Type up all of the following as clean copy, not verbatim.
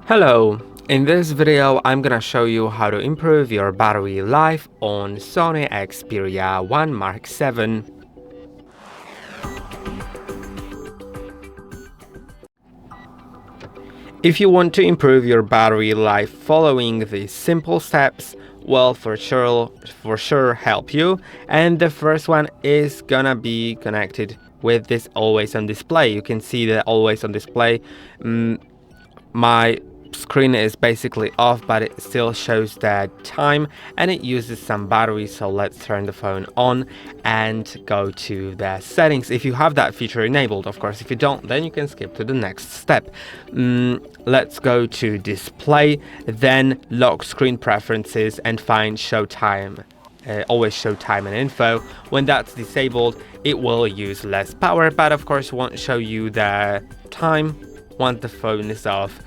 Hello, in this video I'm gonna show you how to improve your battery life on SONY Xperia 1 Mark VII. If you want to improve your battery life following these simple steps will for sure help you, and the first one is gonna be connected with this always on display. You can see the always on display. My screen is basically off, but it still shows that time and it uses some battery. So let's turn the phone on and go to the settings if you have that feature enabled. Of course, if you don't, then you can skip to the next step. Let's go to display, then lock screen preferences and find show time. Always show time and info. When that's disabled, it will use less power, but of course won't show you the time once the phone is off.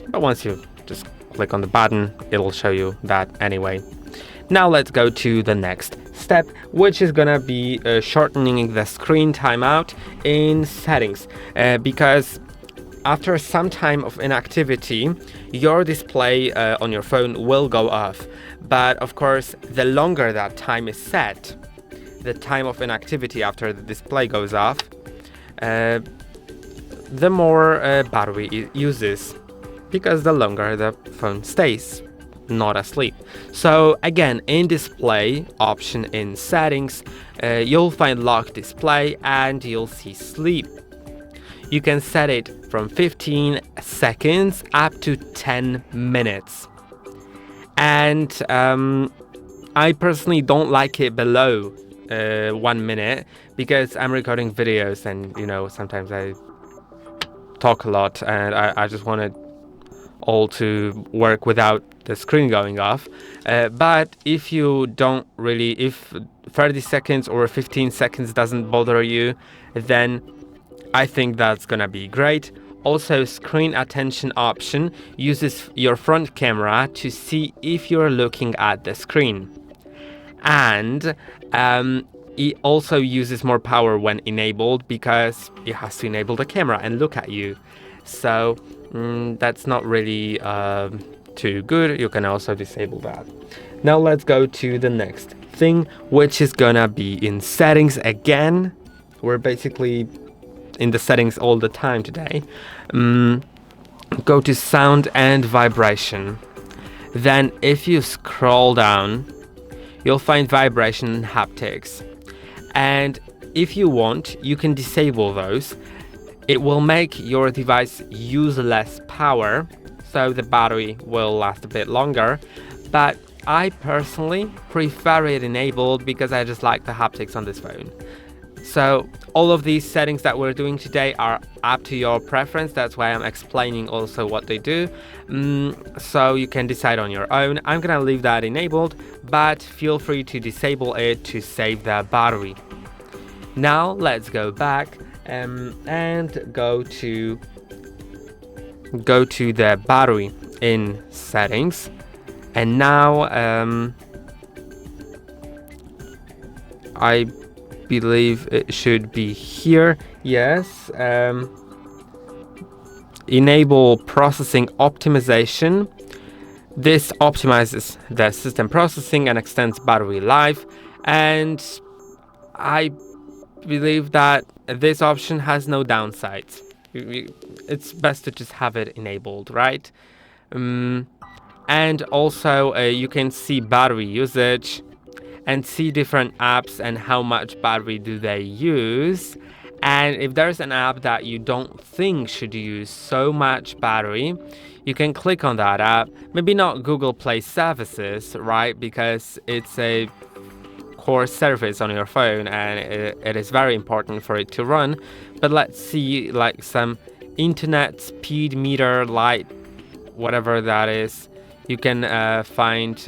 But once you just click on the button, it'll show you that anyway. Now let's go to the next step, which is gonna be shortening the screen timeout in settings, because after some time of inactivity, your display on your phone will go off. But of course, the longer that time is set, the time of inactivity after the display goes off, the more battery it uses, because the longer the phone stays not asleep. So again, in display option in settings, you'll find lock display and you'll see sleep. You can set it from 15 seconds up to 10 minutes. And I personally don't like it below 1 minute, because I'm recording videos and sometimes I talk a lot and I just want it all to work without the screen going off. But if you don't really, if 30 seconds or 15 seconds doesn't bother you, then I think that's gonna be great. Also, screen attention option uses your front camera to see if you're looking at the screen. And it also uses more power when enabled, because it has to enable the camera and look at you. So that's not really too good. You can also disable that. Now let's go to the next thing, which is gonna be in settings again. We're basically in the settings all the time today. Go to sound and vibration. Then if you scroll down, you'll find vibration and haptics. And if you want, you can disable those. It will make your device use less power, so the battery will last a bit longer. But I personally prefer it enabled because I just like the haptics on this phone. So all of these settings that we're doing today are up to your preference. That's why I'm explaining also what they do. So you can decide on your own. I'm gonna leave that enabled, but feel free to disable it to save the battery. Now let's go back and go to the battery in settings. And now I believe it should be here. Yes. Enable processing optimization. This optimizes the system processing and extends battery life, and I believe that this option has no downsides. It's best to just have it enabled, right? And also you can see battery usage and see different apps and how much battery do they use. And if there's an app that you don't think should use so much battery, you can click on that app. Maybe not Google Play services, right? Because it's a core service on your phone and it is very important for it to run. But let's see, like some internet speed meter light, whatever that is. You can find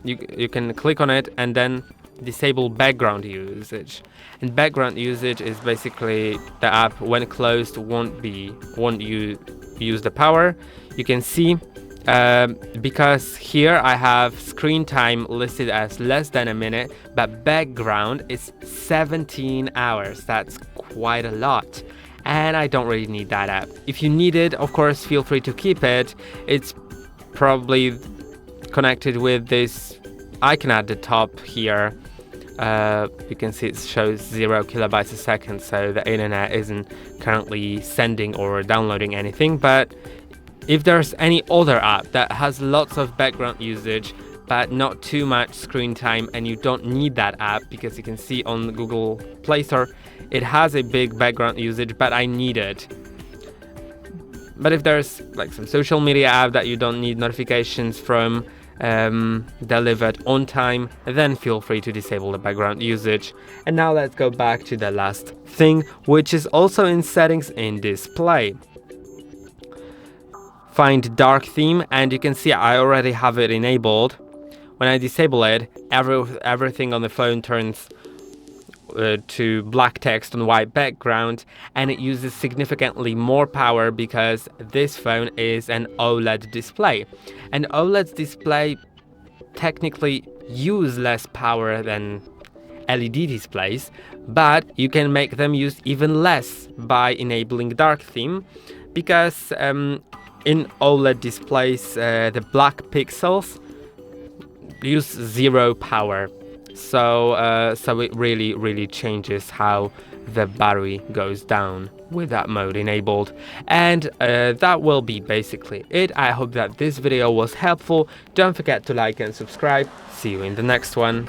you can click on it and then disable background usage. And background usage is basically the app when closed won't use the power. You can see because here I have screen time listed as less than a minute, but background is 17 hours. That's quite a lot. and I don't really need that app. If you need it, of course, feel free to keep it. It's probably connected with this icon at the top here. You can see it shows 0 kilobytes a second, so the internet isn't currently sending or downloading anything. But if there's any other app that has lots of background usage but not too much screen time, and you don't need that app, because you can see on Google Play Store it has a big background usage, but I need it. But if there's like some social media app that you don't need notifications from delivered on time, then feel free to disable the background usage. And now let's go back to the last thing, which is also in settings in display. Find dark theme, and you can see I already have it enabled. When I disable it, everything on the phone turns to black text on white background, and it uses significantly more power because this phone is an OLED display, and OLED display technically use less power than LED displays, but you can make them use even less by enabling dark theme, because in OLED displays the black pixels use 0 power. So it really changes how the battery goes down with that mode enabled. And that will be basically it. I hope that this video was helpful. Don't forget to like and subscribe. See you in the next one.